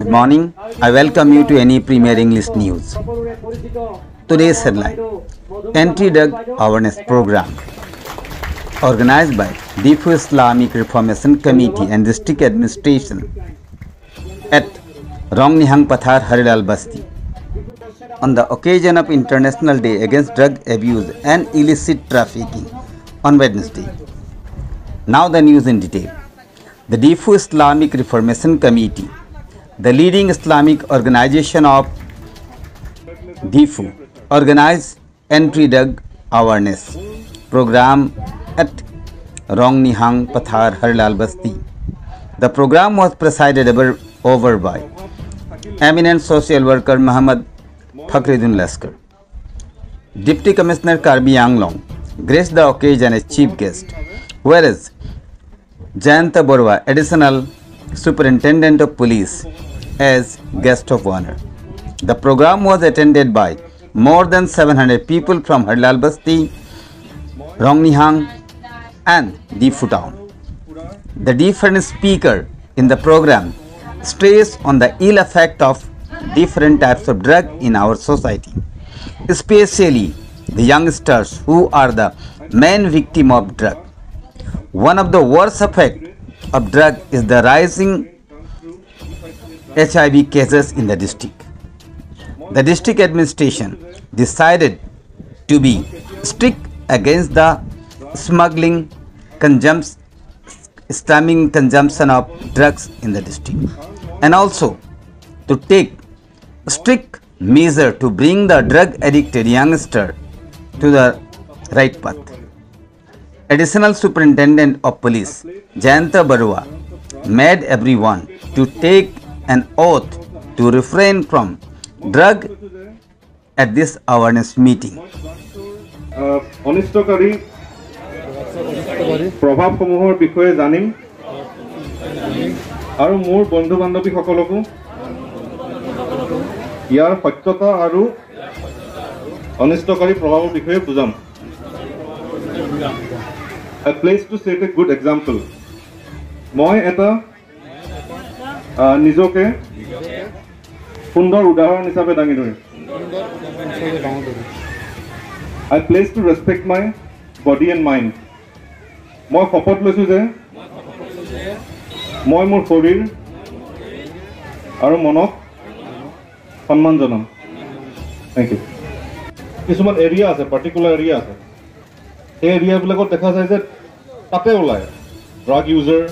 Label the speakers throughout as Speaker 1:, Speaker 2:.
Speaker 1: Good morning. I welcome you to any Premier English News. Today's headline: Anti-Drug Awareness Program, organized by DIFU Islamic Reformation Committee and District Administration at Rongnihang Pathar Harilal Basti, on the occasion of International Day Against Drug Abuse and Illicit Trafficking on Wednesday. Now the news in detail. The DIFU Islamic Reformation Committee, the leading Islamic organization of DIFU, organized anti-drug awareness program at Rongnihang Pathar Harilal Basti. The program was presided over by eminent social worker Muhammad Fakhruddin Laskar. Deputy Commissioner Karbi Anglong graced the occasion as chief guest, whereas Jayanta Borwa, Additional Superintendent of Police, as guest of honor. The program was attended by more than 700 people from Harilal Basti, Rongnihang and DIFU town. The different speaker in the program stressed on the ill effect of different types of drug in our society, especially the youngsters who are the main victim of drug. One of the worst effects of drug is the rising HIV cases in the district. The district administration decided to be strict against the smuggling, stemming consumption of drugs in the district, and also to take strict measure to bring the drug addicted youngster to the right path. Additional Superintendent of Police Jayanta Barua made everyone to take an oath to refrain from drug at this awareness meeting.
Speaker 2: অনিষ্টকাৰী প্ৰভাৱসমূহৰ বিষয়ে জানিম আৰু মোৰ বন্ধু বান্ধৱীসকলকো ইয়াৰ সত্যতা আৰু অনিষ্টকাৰী প্ৰভাৱৰ বিষয়ে বুজাম। A place to set a good example. মই এটা নিজকে সুন্দৰ উদাহৰণ হিচাপে দাঙি ধৰিম। I place to respect my body and mind. মই শপত লৈছোঁ যে মই মোৰ শৰীৰ আৰু মনক সন্মান জনাম। Thank you. কিছুমান এৰিয়া আছে, পাৰ্টিকুলাৰ এৰিয়া আছে, সেই এৰিয়াবিলাকত দেখা যায় যে তাতে ওলায় ড্ৰাগ ইউজাৰ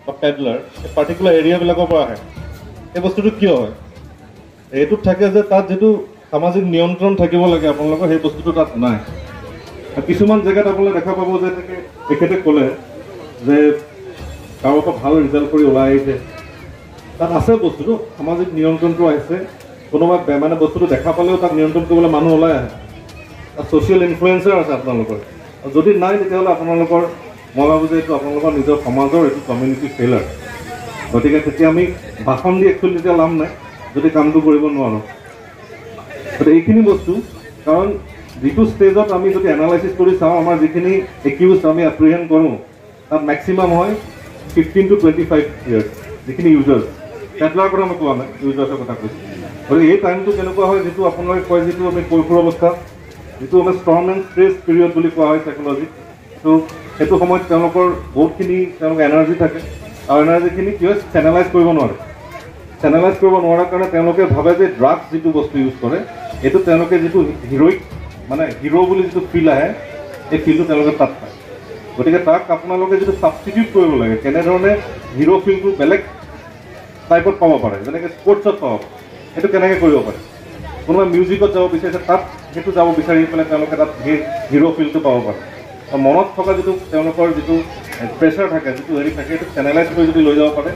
Speaker 2: বা পেডলাৰ, এই পাৰ্টিকুলাৰ এৰিয়াবিলাকৰ পৰা আহে। এই বস্তুটো কিয় হয়? এইটোত থাকে যে তাত যিটো সামাজিক নিয়ন্ত্ৰণ থাকিব লাগে আপোনালোকৰ, সেই বস্তুটো তাত নাই। কিছুমান জেগাত আপোনালোকে দেখা পাব যে তেখেতে ক'লে যে কাৰোবাৰ পৰা ভাল ৰিজাল্ট কৰি ওলাই আহিছে, তাত আছে বস্তুটো, সামাজিক নিয়ন্ত্ৰণটো আহিছে। কোনোবা মানে বস্তুটো দেখা পালেও তাক নিয়ন্ত্ৰণ কৰিবলৈ মানুহ ওলাই আহে, তাত ছ'চিয়েল ইনফ্লুৱেঞ্চাৰ আছে আপোনালোকৰ। যদি নাই তেতিয়াহ'লে আপোনালোকৰ, মই ভাবোঁ যে এইটো আপোনালোকৰ নিজৰ সমাজৰ এইটো কমিউনিটি ফেইলাৰ। গতিকে তেতিয়া আমি ভাষণ দি একচুৱেলি তেতিয়া লাভ নাই যদি কামটো কৰিব নোৱাৰোঁ। গতিকে এইখিনি বস্তু, কাৰণ যিটো ষ্টেজত আমি যদি এনালাইচিছ কৰি চাওঁ, আমাৰ যিখিনি একিউজ আমি এপ্ৰিহেণ্ড কৰোঁ তাত মেক্সিমাম হয় 15 to 25 ইয়াৰ্ছ, যিখিনি ইউজাৰ্ছ। পেডলাৰ কথা মই কোৱা নাই, ইউজাৰ্ছৰ কথা কৈছোঁ। গতিকে এই টাইমটো কেনেকুৱা হয়, যিটো আপোনালোকে কয়, যিটো আমি কৈশোৰ অৱস্থা, যিটো আমি ষ্টৰ্ম এণ্ড ষ্ট্ৰেছ পিৰিয়ড বুলি কোৱা হয় চাইক'লজিত। ত' সেইটো সময়ত তেওঁলোকৰ বহুতখিনি তেওঁলোকৰ এনাৰ্জি থাকে, আৰু এনাৰ্জিখিনি কি হয়, চেনেলাইজ কৰিব নোৱাৰে। চেনেলাইজ কৰিব নোৱাৰাৰ কাৰণে তেওঁলোকে ভাবে যে ড্ৰাগছ যিটো বস্তু ইউজ কৰে, এইটো তেওঁলোকে যিটো হিৰ'ইক মানে হিৰ' বুলি যিটো ফিল আহে, এই ফিলটো তেওঁলোকে তাত পায়। গতিকে তাক আপোনালোকে যিটো ছাবষ্টিটিউট কৰিব লাগে, কেনেধৰণে হিৰ' ফিলটো বেলেগ টাইপত পাব পাৰে, যেনেকৈ স্পৰ্টছত পাব, সেইটো কেনেকৈ কৰিব পাৰে। কোনোবাই মিউজিকত যাব বিচাৰিছে, তাত সেইটো যাব বিচাৰি পেলাই তেওঁলোকে তাত সেই হিৰ' ফিলটো পাব পাৰে। মনত থকা যিটো তেওঁলোকৰ যিটো প্ৰেছাৰ থাকে, যিটো হেৰি থাকে, সেইটো চেনেলাইজ কৰি যদি লৈ যাব পাৰে,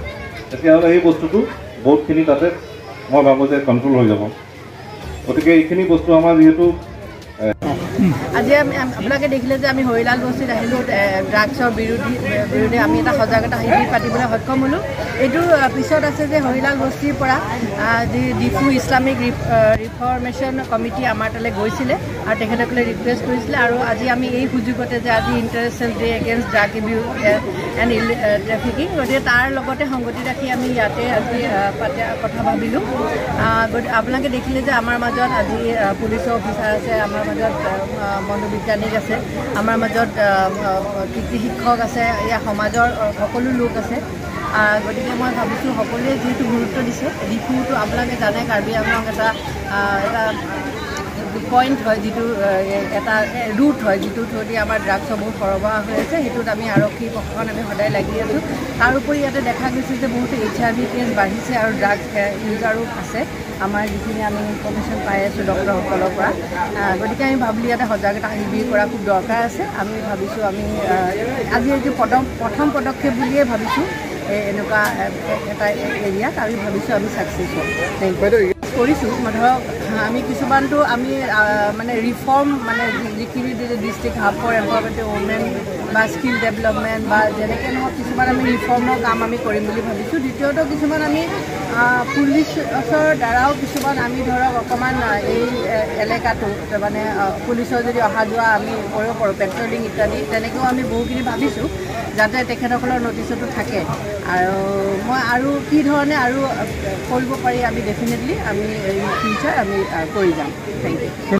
Speaker 2: তেতিয়াহ'লে এই বস্তুটো বহুতখিনি তাতে মই ভাবোঁ যে কণ্ট্ৰল হৈ যাব। গতিকে এইখিনি বস্তু আমাৰ যিহেতু
Speaker 3: আজি আপোনালোকে দেখিলে যে আমি হৰিলাল বস্তিত আহিলোঁ ড্ৰাগছৰ বিৰুদ্ধে আমি এটা সজাগতা শিবিৰ পাতিবলৈ সক্ষম হ'লোঁ। এইটোৰ পিছত আছে যে হৰিলাল বস্তিৰ পৰা যি ডিফু ইছলামিক ৰিফৰ্মেশ্যন কমিটি আমাৰ তালৈ গৈছিলে আৰু তেখেতসকলে ৰিকুৱেষ্ট কৰিছিলে। আৰু আজি আমি এই সুযোগতে যে আজি international day against drug abuse and trafficking, গতিকে তাৰ লগতে সংগতি ৰাখি আমি ইয়াতে আজি কথা ভাবিলোঁ। আপোনালোকে দেখিলে যে আমাৰ মাজত আজি পুলিচৰ অফিচাৰ আছে, আমাৰ মাজত মনোবিজ্ঞানিক আছে, আমাৰ মাজত কৃষি শিক্ষক আছে, ইয়াৰ সমাজৰ সকলো লোক আছে। গতিকে মই ভাবিছোঁ সকলোৱে যিহেতু গুৰুত্ব দিছে, ডিফুটো আপোনালোকে জানে কাৰ্বি আংলং এটা পইণ্ট হয়, যিটো এটা ৰুট হয়, যিটো থ্ৰুদি আমাৰ ড্ৰাগছসমূহ সৰবৰাহ হৈ আছে। সেইটোত আমি আৰক্ষী প্ৰশাসন আমি সদায় লাগি আছোঁ। তাৰ উপৰি ইয়াতে দেখা গৈছে যে বহুতো HIV কেছ বাঢ়িছে আৰু ড্ৰাগছ ইউজাৰো আছে, আমাৰ যিখিনি আমি ইনফৰ্মেশ্যন পাই আছোঁ ডক্টৰসকলৰ পৰা। গতিকে আমি ভাবিলোঁ ইয়াতে সজাগতা শিবিৰ কৰা খুব দৰকাৰ আছে। আমি ভাবিছোঁ আমি আজি এইটো প্ৰথম পদক্ষেপ বুলিয়ে ভাবিছোঁ এনেকুৱা এটা এৰিয়াত আমি ভাবিছোঁ আমি ছাকচেছ হ'ম কৰিছোঁ। ধৰক আমি কিছুমানটো আমি মানে ৰিফৰ্ম মানে যিখিনি district hub for empowerment women বা স্কিল ডেভেলপমেণ্ট বা যেনেকৈ নহওক কিছুমান আমি ৰিফৰ্মৰ কাম আমি কৰিম বুলি ভাবিছোঁ। দ্বিতীয়তে কিছুমান আমি পুলিচৰ দ্বাৰাও কিছুমান আমি ধৰক অকণমান এই এলেকাটো মানে পুলিচৰ যদি অহা যোৱা আমি কৰিব পাৰোঁ, পেট্ৰলিং ইত্যাদি, তেনেকৈও আমি বহুখিনি ভাবিছোঁ যাতে তেখেতসকলৰ নটিচতো থাকে। আৰু মই আৰু কি ধৰণে আৰু কৰিব পাৰি আমি ডেফিনেটলি আমি ফিউচাৰ আমি কৰি যাম। Thank U.